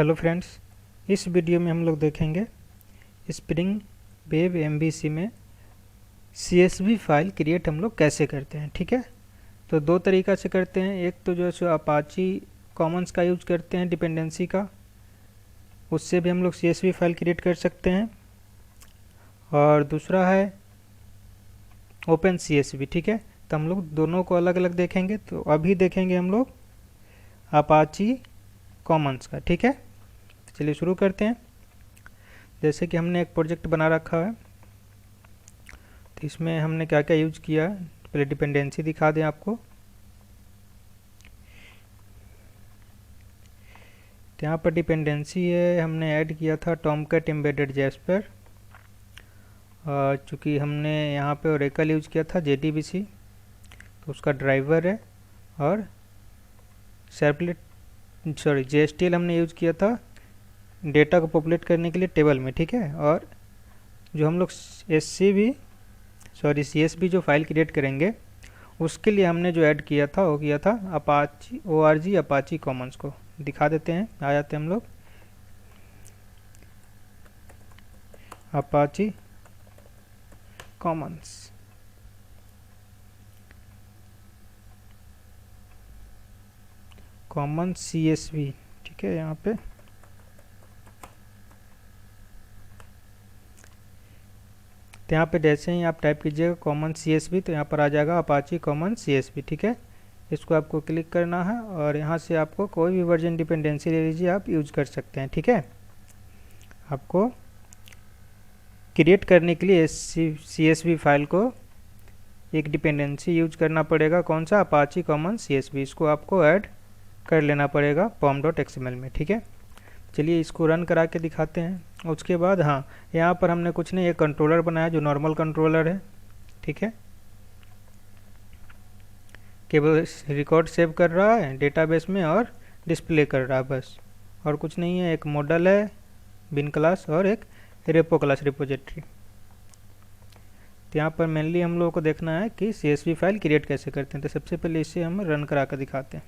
Hello friends, इस video में हम लोग देखेंगे स्प्रिंग वेब एमवीसी में CSV फाइल क्रिएट हम लोग कैसे करते हैं। ठीक है, तो दो तरीक़ा से करते हैं। एक तो जो है सो अपाची कॉमन्स का यूज करते हैं डिपेंडेंसी का, उससे भी हम लोग CSV फाइल क्रिएट कर सकते हैं। और दूसरा है ओपन CSV। ठीक है, तो हम लोग दोनों को अलग अलग देखेंगे। तो अभी देखेंगे हम लोग अपाची कॉमन्स का। ठीक है, चलिए शुरू करते हैं। जैसे कि हमने एक प्रोजेक्ट बना रखा है, तो इसमें हमने क्या क्या यूज किया है पहले डिपेंडेंसी दिखा दें आपको। तो यहाँ पर डिपेंडेंसी है, हमने ऐड किया था टॉमकैट एम्बेडेड जैस्पर। और चूँकि हमने यहाँ पे ओरेकल यूज किया था JDBC, तो उसका ड्राइवर है। और JSTL हमने यूज किया था डेटा को पॉपुलेट करने के लिए टेबल में। ठीक है, और जो हम लोग CSV जो फाइल क्रिएट करेंगे उसके लिए हमने जो ऐड किया था वो किया था अपाची ORG अपाची कॉमन्स को। दिखा देते हैं, आ जाते हैं हम लोग अपाची कॉमन्स। Common CSV। ठीक है, यहाँ पे तो यहाँ पे जैसे ही आप टाइप कीजिएगा कॉमन CSV तो यहाँ पर आ जाएगा अपाची कॉमन CSV। ठीक है, इसको आपको क्लिक करना है और यहाँ से आपको कोई भी वर्जन डिपेंडेंसी ले लीजिए, आप यूज कर सकते हैं। ठीक है, आपको क्रिएट करने के लिए CSV फाइल को एक डिपेंडेंसी यूज करना पड़ेगा। कौन सा? Apache common CSV। इसको आपको ऐड कर लेना पड़ेगा pom.xml में। ठीक है, चलिए इसको रन करा के दिखाते हैं। उसके बाद हाँ, यहाँ पर हमने कुछ नहीं, एक कंट्रोलर बनाया जो नॉर्मल कंट्रोलर है। ठीक है, केवल रिकॉर्ड सेव कर रहा है डेटाबेस में और डिस्प्ले कर रहा है, बस और कुछ नहीं है। एक मॉडल है बिन क्लास और एक रेपो क्लास रिपोजिटरी। तो यहाँ पर मेनली हम लोगों को देखना है कि CSV फाइल क्रिएट कैसे करते हैं। तो सबसे पहले इसे हम रन करा कर दिखाते हैं।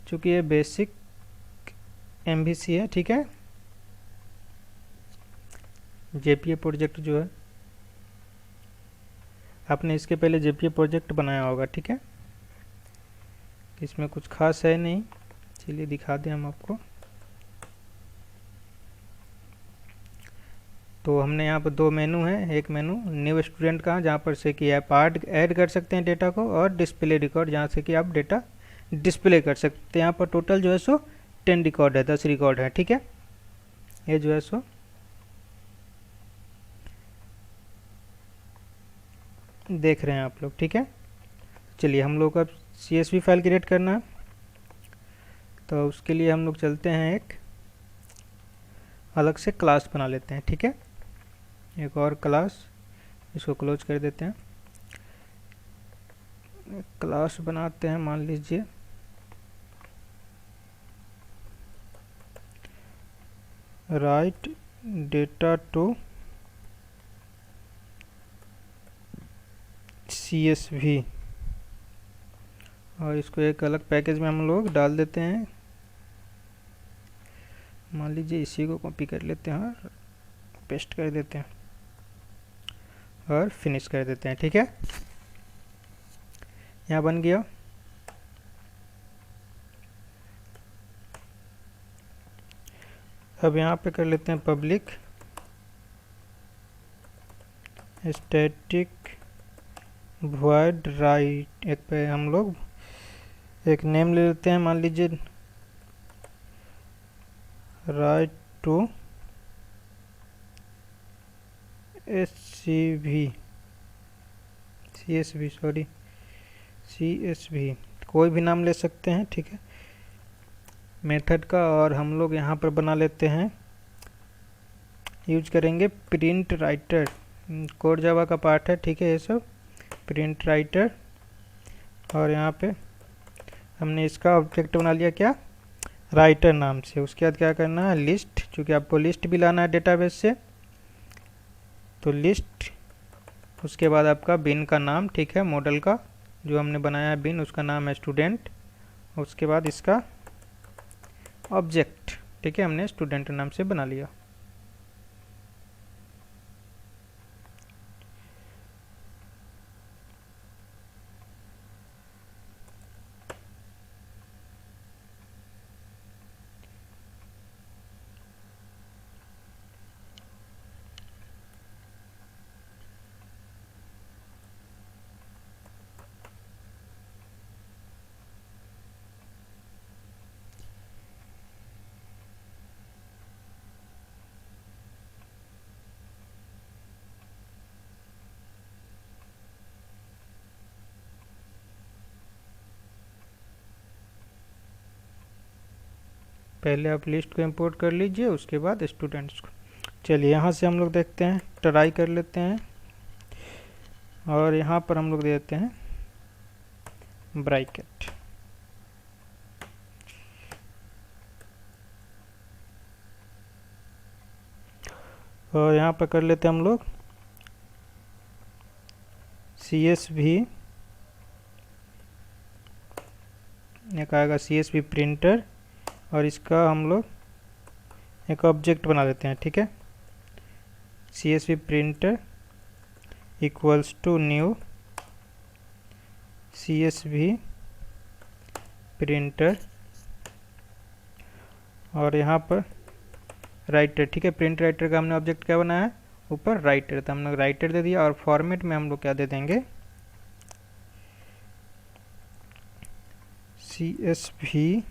चूँकि ये बेसिक MVC है। ठीक है, JPA प्रोजेक्ट जो है आपने इसके पहले JPA प्रोजेक्ट बनाया होगा। ठीक है, इसमें कुछ खास है नहीं, चलिए दिखा दें हम आपको। तो हमने यहाँ पर दो मेनू है, एक मेनू न्यू स्टूडेंट का जहाँ पर से कि आप ऐड कर सकते हैं डेटा को, और डिस्प्ले रिकॉर्ड जहाँ से कि आप डेटा डिस्प्ले कर सकते हैं। यहाँ पर टोटल जो है सो 10 रिकॉर्ड है, 10 रिकॉर्ड है। ठीक है, ये जो है सो देख रहे हैं आप लोग। ठीक है, चलिए हम लोग को अब CSV फाइल क्रिएट करना है। तो उसके लिए हम लोग चलते हैं, एक अलग से क्लास बना लेते हैं। ठीक है, एक और क्लास, इसको क्लोज कर देते हैं। एक क्लास बनाते हैं, मान लीजिए राइट डेटा टू CSV, और इसको एक अलग पैकेज में हम लोग डाल देते हैं। मान लीजिए इसी को कॉपी कर लेते हैं और पेस्ट कर देते हैं और फिनिश कर देते हैं। ठीक है, यहाँ बन गया। अब यहाँ पे कर लेते हैं पब्लिक स्टैटिक वॉइड राइट। एक पे हम लोग एक नेम ले लेते हैं, मान लीजिए राइट टू CSV, कोई भी नाम ले सकते हैं। ठीक है, मेथड का। और हम लोग यहाँ पर बना लेते हैं, यूज करेंगे प्रिंट राइटर, कोड जावा का पार्ट है। ठीक है, ये सब प्रिंट राइटर। और यहाँ पे हमने इसका ऑब्जेक्ट बना लिया, क्या? राइटर नाम से। उसके बाद क्या करना है, लिस्ट, चूँकि आपको लिस्ट भी लाना है डेटाबेस से, तो लिस्ट। उसके बाद आपका बिन का नाम, ठीक है, मॉडल का जो हमने बनाया है बिन, उसका नाम है स्टूडेंट। उसके बाद इसका ऑब्जेक्ट, ठीक है, हमने स्टूडेंट नाम से बना लिया। पहले आप लिस्ट को इंपोर्ट कर लीजिए, उसके बाद स्टूडेंट्स को। चलिए यहाँ से हम लोग देखते हैं, ट्राई कर लेते हैं, और यहाँ पर हम लोग देते हैं ब्रैकेट। और यहाँ पर कर लेते हैं हम लोग CSV, एक आएगा CSV प्रिंटर, और इसका हम लोग एक ऑब्जेक्ट बना लेते हैं, ठीक है। CSV printer equals to new CSV printer, और यहाँ पर राइटर, ठीक है। प्रिंट राइटर का हमने ऑब्जेक्ट क्या बनाया है, ऊपर राइटर, तो हम लोग राइटर दे दिया। और फॉर्मेट में हम लोग क्या दे देंगे, CSV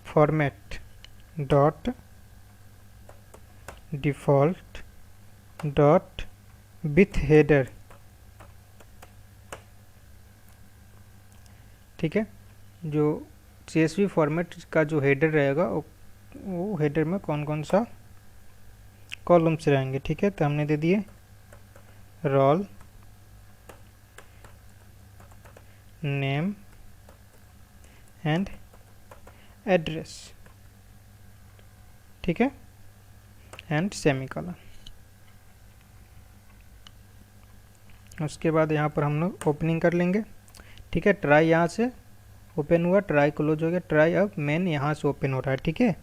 format dot default dot with header, ठीक है। जो CSV फॉर्मेट का जो हेडर रहेगा वो हेडर में कौन कौन सा कॉलम्स रहेंगे, ठीक है। तो हमने दे दिए रोल नेम एंड एड्रेस, ठीक है, एंड सेमीकोलन। उसके बाद यहाँ पर हम लोग ओपनिंग कर लेंगे, ठीक है। ट्राई यहाँ से ओपन हुआ, ट्राई क्लोज हो गया, ट्राई अब मेन यहाँ से ओपन हो रहा है, ठीक है।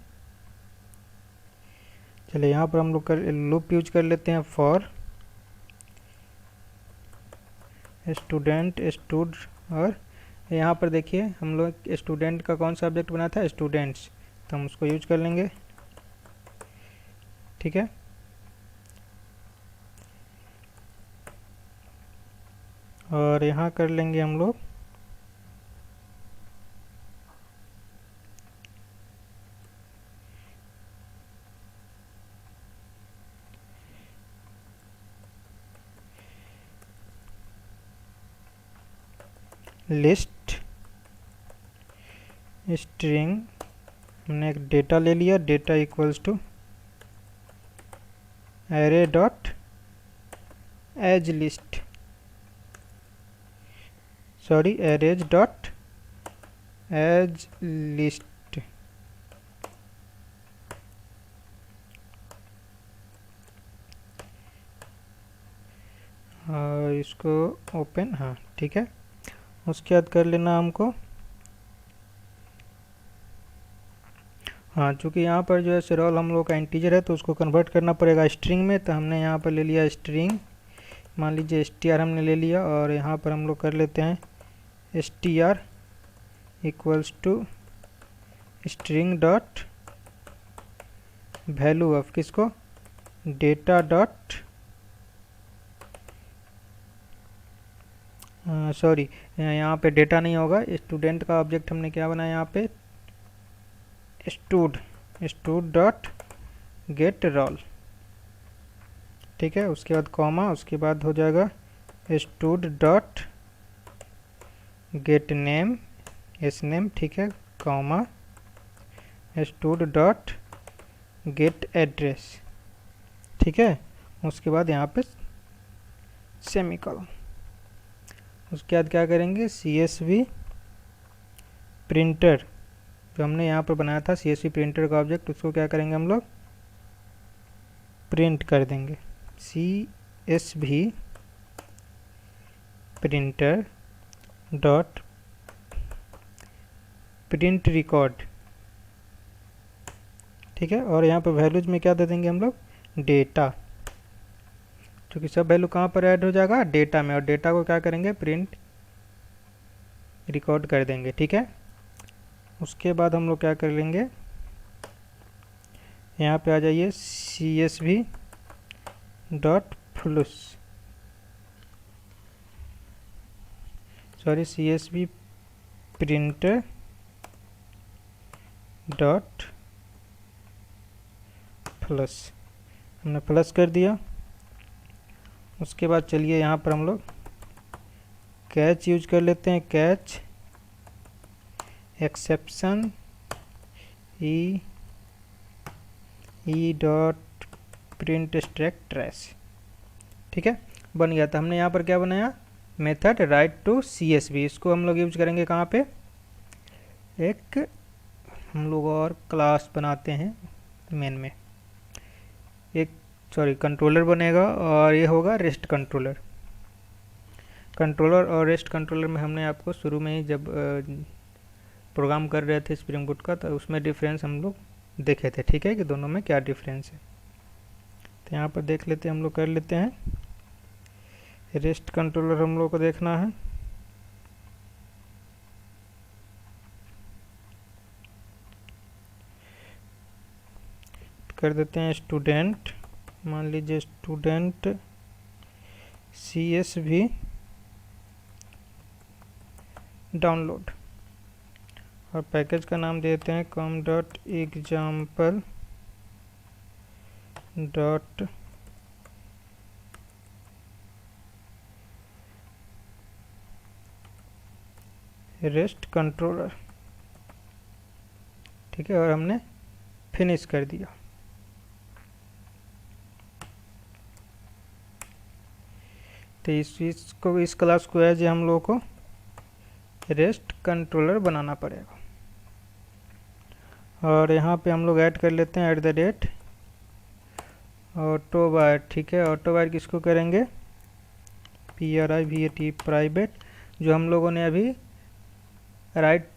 चलिए यहाँ पर हम लोग लूप यूज कर लेते हैं, फॉर स्टूडेंट स्टूड, और यहाँ पर देखिए हम लोग स्टूडेंट का कौन सा ऑब्जेक्ट बना था, स्टूडेंट्स, तो हम उसको यूज कर लेंगे, ठीक है। और यहाँ कर लेंगे हम लोग लिस्ट स्ट्रिंग, हमने एक डेटा ले लिया, data equals to array dot as list, sorry arrays dot as list, और इसको ओपन, हाँ ठीक है। उसके बाद कर लेना हमको, हाँ चूँकि यहाँ पर जो है रोल हम लोग का इंटीजर है तो उसको कन्वर्ट करना पड़ेगा स्ट्रिंग में, तो हमने यहाँ पर ले लिया स्ट्रिंग, मान लीजिए str हमने ले लिया, और यहाँ पर हम लोग कर लेते हैं str equals to string dot value of किसको, डेटा डॉट, सॉरी यहाँ पे डेटा नहीं होगा, स्टूडेंट का ऑब्जेक्ट हमने क्या बनाया यहाँ पे, स्टूड डॉट गेट रोल, ठीक है। उसके बाद कॉमा, उसके बाद हो जाएगा stood dot gate name, S name, ठीक है, comma stood dot gate address, ठीक है। उसके बाद यहाँ पे सेमीकोलन। उसके बाद क्या करेंगे, CSV प्रिंटर, जो हमने यहाँ पर बनाया था CSV प्रिंटर का ऑब्जेक्ट, उसको क्या करेंगे हम लोग, प्रिंट कर देंगे। CSV printer dot print record, ठीक है। और यहाँ पर वैल्यूज में क्या दे देंगे हम लोग, डेटा, क्योंकि सब वैल्यू कहाँ पर ऐड हो जाएगा, डेटा में, और डेटा को क्या करेंगे, प्रिंट रिकॉर्ड कर देंगे। ठीक है। उसके बाद हम लोग क्या कर लेंगे, यहाँ पे आ जाइए CSV डॉट फ्लूस, sorry CSV printer dot plus, हमने प्लस कर दिया। उसके बाद चलिए यहाँ पर हम लोग कैच यूज कर लेते हैं, catch exception E dot print stack trash. ठीक है, बन गया था। हमने यहाँ पर क्या बनाया, मेथड राइट टू CSV, इसको हम लोग यूज करेंगे कहाँ पे, एक हम लोग और क्लास बनाते हैं मेन में, एक सॉरी कंट्रोलर बनेगा, और ये होगा रेस्ट कंट्रोलर। कंट्रोलर और रेस्ट कंट्रोलर में हमने आपको शुरू में ही जब प्रोग्राम कर रहे थे स्प्रिंग बूट का, तो उसमें डिफरेंस हम लोग देखे थे। ठीक है, कि दोनों में क्या डिफरेंस है। तो यहाँ पर देख लेते हैं, हम लोग कर लेते हैं। रेस्ट कंट्रोलर हम लोग को देखना है, कर देते हैं स्टूडेंट, मान लीजिए स्टूडेंट CSV डाउनलोड, और पैकेज का नाम देते हैं com.example डॉट रेस्ट कंट्रोलर। ठीक है, और हमने फिनिश कर दिया। तो इस क्लास को एज हम लोगों को रेस्ट कंट्रोलर बनाना पड़ेगा, और यहाँ पे हम लोग ऐड कर लेते हैं @ ऑटोवायर। ठीक है, ऑटोवायर किसको करेंगे, PRIVAT प्राइवेट, जो हम लोगों ने अभी राइट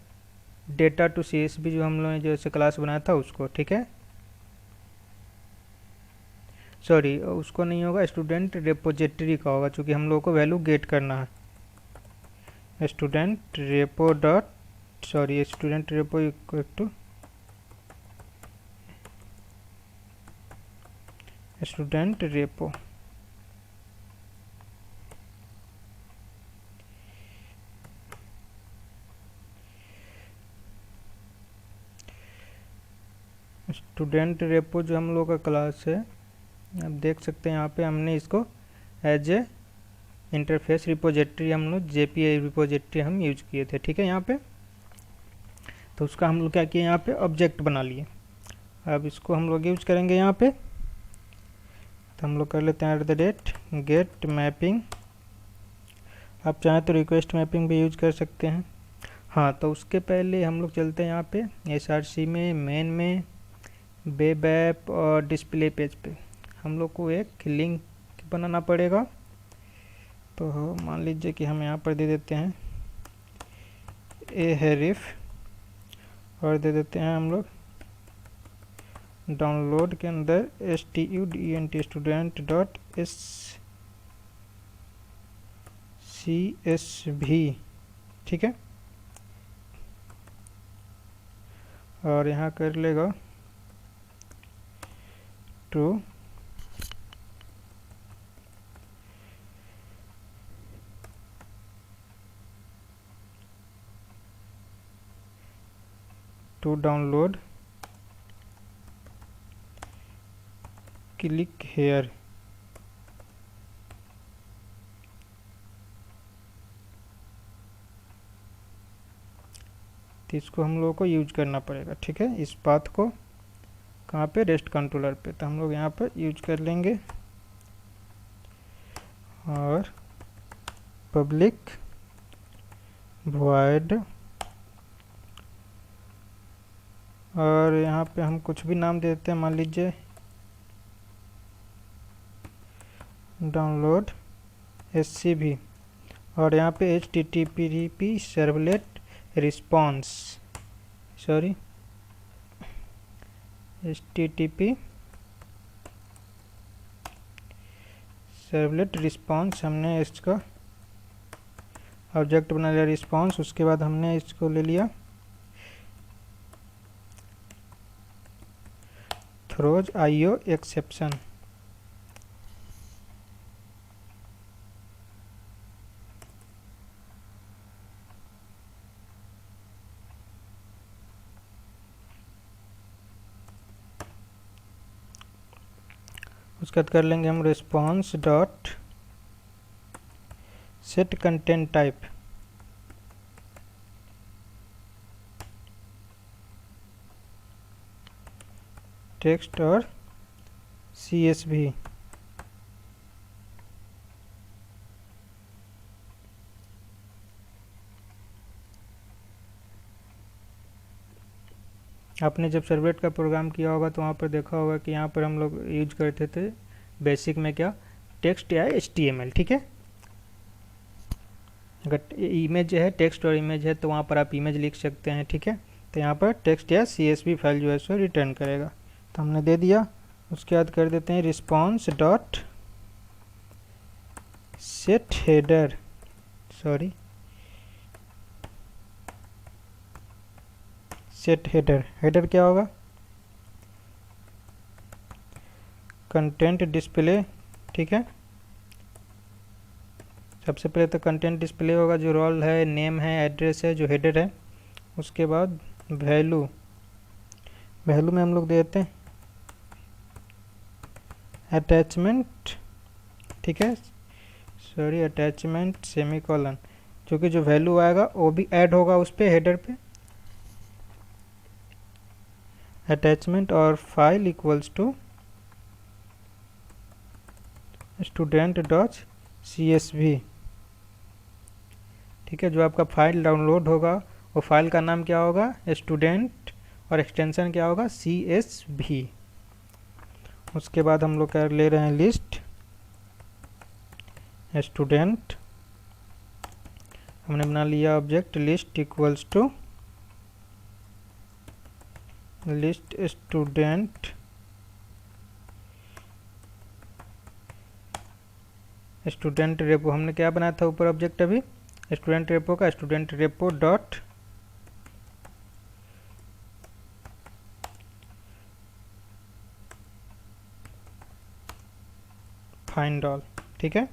डेटा टू CSV जो हम लोगों ने जैसे क्लास बनाया था उसको। ठीक है, सॉरी उसको नहीं होगा, स्टूडेंट रेपोजिटरी का होगा, क्योंकि हम लोगों को वैल्यू गेट करना है। Student repo dot sorry student repo equal to student repo, student repo जो हम लोग का क्लास है, आप देख सकते हैं यहाँ पे हमने इसको एज ए इंटरफेस रिपोजिटरी, हम लोग JPA रिपोजिटरी हम यूज किए थे। ठीक है, यहाँ पे तो उसका हम लोग क्या किए, यहाँ पे ऑब्जेक्ट बना लिए। अब इसको हम लोग यूज करेंगे यहाँ पे, तो हम लोग कर लेते हैं @get मैपिंग, आप चाहें तो रिक्वेस्ट मैपिंग भी यूज कर सकते हैं। हाँ, तो उसके पहले हम लोग चलते हैं यहाँ पे SRC में, मेन में, वेब ऐप और डिस्प्ले पेज पे हम लोग को एक लिंक बनाना पड़ेगा। तो मान लीजिए कि हम यहाँ पर दे देते हैं href, और दे देते हैं हम लोग डाउनलोड के अंदर student डॉट CSV। ठीक है, और यहाँ कर लेगा टू डाउनलोड क्लिक हेयर। तो इसको हम लोगों को यूज करना पड़ेगा। ठीक है, इस पाथ को कहाँ पे, रेस्ट कंट्रोलर पे, तो हम लोग यहाँ पर यूज कर लेंगे, और पब्लिक वॉइड, और यहाँ पे हम कुछ भी नाम देते हैं, मान लीजिए डाउनलोड SCV, और यहाँ पे HTTP servlet response, sorry HTTP servlet response, हमने इसका ऑब्जेक्ट बना लिया रिस्पॉन्स। उसके बाद हमने इसको ले लिया थ्रोज IO एक्सेप्शन। उसके बाद कर लेंगे हम response dot set content type, text और CSV। आपने जब सर्वलेट का प्रोग्राम किया होगा तो वहाँ पर देखा होगा कि यहाँ पर हम लोग यूज करते थे बेसिक में क्या, टेक्स्ट या HTML। ठीक है, अगर इमेज है, टेक्स्ट और इमेज है तो वहाँ पर आप इमेज लिख सकते हैं। ठीक है, तो यहाँ पर टेक्स्ट या CSV फाइल जो है सो रिटर्न करेगा, तो हमने दे दिया। उसके बाद कर देते हैं response dot set header, sorry set header. Header क्या होगा, कंटेंट डिस्प्ले। ठीक है, सबसे पहले तो कंटेंट डिस्प्ले होगा, जो रोल है, नेम है, एड्रेस है, जो हेडर है। उसके बाद वैल्यू, वैल्यू में हम लोग देते हैं अटैचमेंट। ठीक है, सॉरी अटैचमेंट सेमीकोलन, क्योंकि जो वैल्यू आएगा वो भी ऐड होगा उस पर हेडर पे। अटैचमेंट और file equals to student dot CSV। ठीक है, जो आपका फाइल डाउनलोड होगा वो फाइल का नाम क्या होगा, स्टूडेंट, और एक्सटेंशन क्या होगा, CSV। उसके बाद हम लोग कर ले रहे हैं लिस्ट स्टूडेंट, हमने बना लिया object list equals to list student student repo. हमने क्या बनाया था ऊपर ऑब्जेक्ट, अभी स्टूडेंट रेपो का, student repo dot find all. ठीक है,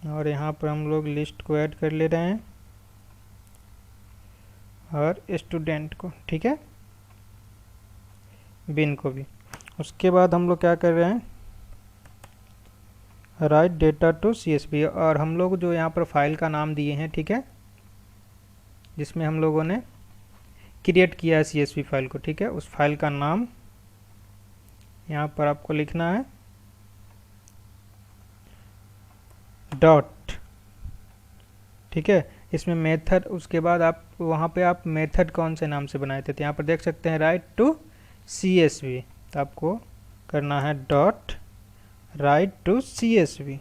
और यहाँ पर हम लोग लिस्ट को ऐड कर ले रहे हैं और स्टूडेंट को। ठीक है, बिन को भी। उसके बाद हम लोग क्या कर रहे हैं, राइट डेटा टू CSV, और हम लोग जो यहाँ पर फाइल का नाम दिए हैं, ठीक है, जिसमें हम लोगों ने क्रिएट किया है CSV फाइल को। ठीक है, उस फाइल का नाम यहाँ पर आपको लिखना है डॉट। ठीक है, इसमें मेथड, उसके बाद आप वहाँ पे आप मेथड कौन से नाम से बनाए थे, तो यहाँ पर देख सकते हैं राइट टू CSV, तो आपको करना है डॉट राइट टू CSV।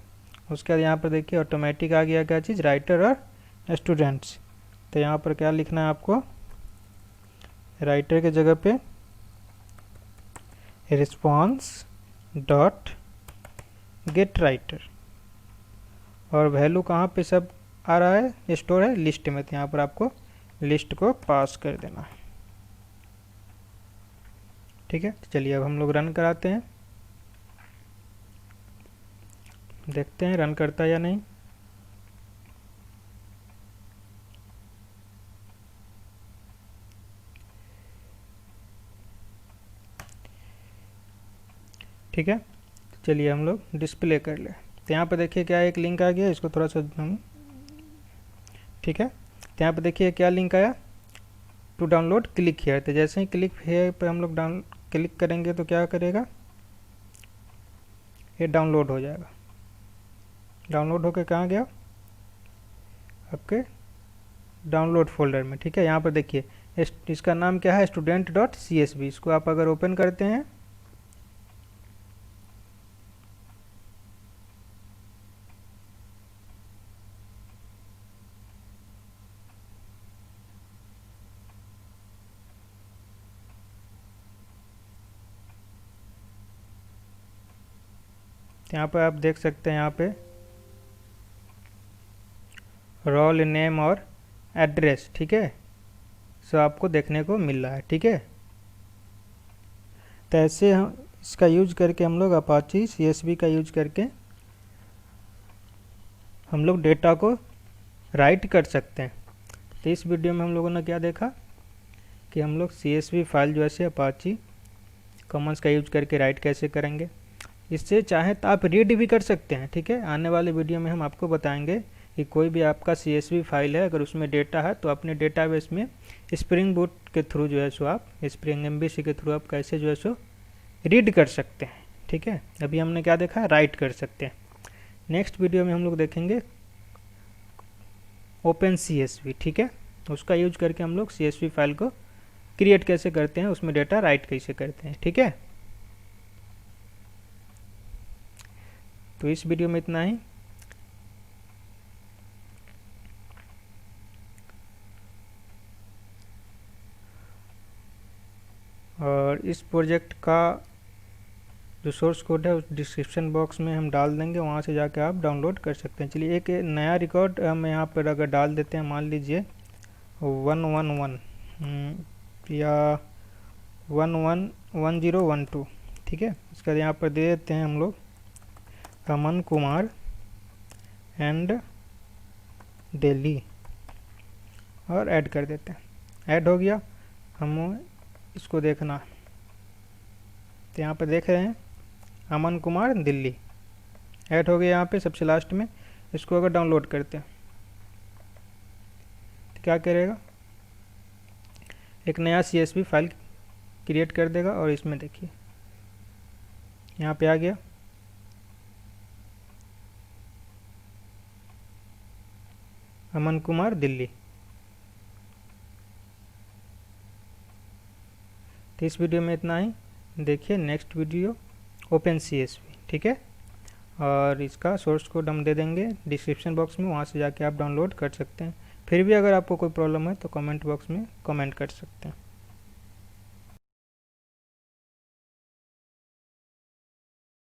उसके बाद यहाँ पर देखिए ऑटोमेटिक आ गया क्या चीज़, राइटर और स्टूडेंट्स। तो यहाँ पर क्या लिखना है आपको, राइटर के जगह पे रिस्पॉन्स डॉट गेट राइटर, और वैल्यू कहाँ पे सब आ रहा है, स्टोर है लिस्ट में, तो यहाँ पर आपको लिस्ट को पास कर देना है। ठीक है, चलिए अब हम लोग रन कराते हैं, देखते हैं रन करता है या नहीं। ठीक है, चलिए हम लोग डिस्प्ले कर ले। तो यहाँ पे देखिए क्या एक लिंक आ गया, इसको थोड़ा सा हम, ठीक है, तो यहाँ पे देखिए क्या लिंक आया, टू डाउनलोड क्लिक हेयर। तो जैसे ही क्लिक हेयर पे हम लोग क्लिक करेंगे तो क्या करेगा, ये डाउनलोड हो जाएगा। डाउनलोड होकर कहाँ गया, आपके डाउनलोड फोल्डर में। ठीक है, यहाँ पर देखिए इसका नाम क्या है, स्टूडेंट डॉट CSV। इसको आप अगर ओपन करते हैं तो यहाँ पर आप देख सकते हैं, यहाँ पे रोल नेम और एड्रेस, ठीक है, सो आपको देखने को मिल रहा है, ठीक है। तो ऐसे हम इसका यूज करके हम लोग अपाची CSV का यूज करके हम लोग डेटा को राइट कर सकते हैं। तो इस वीडियो में हम लोगों ने क्या देखा कि हम लोग CSV फाइल जो है अपाची कॉमन्स का यूज करके राइट कैसे करेंगे। इससे चाहे तो आप रीड भी कर सकते हैं, ठीक है। आने वाले वीडियो में हम आपको बताएंगे कि कोई भी आपका CSV फाइल है, अगर उसमें डेटा है तो अपने डेटाबेस में स्प्रिंग बूट के थ्रू जो है सो आप स्प्रिंग MVC के थ्रू आप कैसे जो है सो रीड कर सकते हैं, ठीक है। अभी हमने क्या देखा, राइट कर सकते हैं। नेक्स्ट वीडियो में हम लोग देखेंगे ओपन CSV, ठीक है। उसका यूज करके हम लोग CSV फाइल को क्रिएट कैसे करते हैं, उसमें डेटा राइट कैसे करते हैं, ठीक है। तो इस वीडियो में इतना ही। और इस प्रोजेक्ट का जो सोर्स कोड है उस डिस्क्रिप्शन बॉक्स में हम डाल देंगे, वहाँ से जाकर आप डाउनलोड कर सकते हैं। चलिए एक नया रिकॉर्ड हम यहाँ पर अगर डाल देते हैं, मान लीजिए 111 या 111012, ठीक है। इसका यहाँ पर दे देते हैं हम लोग अमन कुमार एंड दिल्ली और ऐड कर देते हैं। ऐड हो गया, हम इसको देखना। तो यहाँ पे देख रहे हैं अमन कुमार दिल्ली ऐड हो गया यहाँ पे सबसे लास्ट में। इसको अगर डाउनलोड करते हैं तो क्या करेगा, एक नया CSV फाइल क्रिएट कर देगा। और इसमें देखिए यहाँ पे आ गया अमन कुमार दिल्ली। तो इस वीडियो में इतना ही। देखिए नेक्स्ट वीडियो ओपन CSV, ठीक है। और इसका सोर्स कोड हम दे देंगे डिस्क्रिप्शन बॉक्स में, वहाँ से जाके आप डाउनलोड कर सकते हैं। फिर भी अगर आपको कोई प्रॉब्लम है तो कमेंट बॉक्स में कमेंट कर सकते हैं।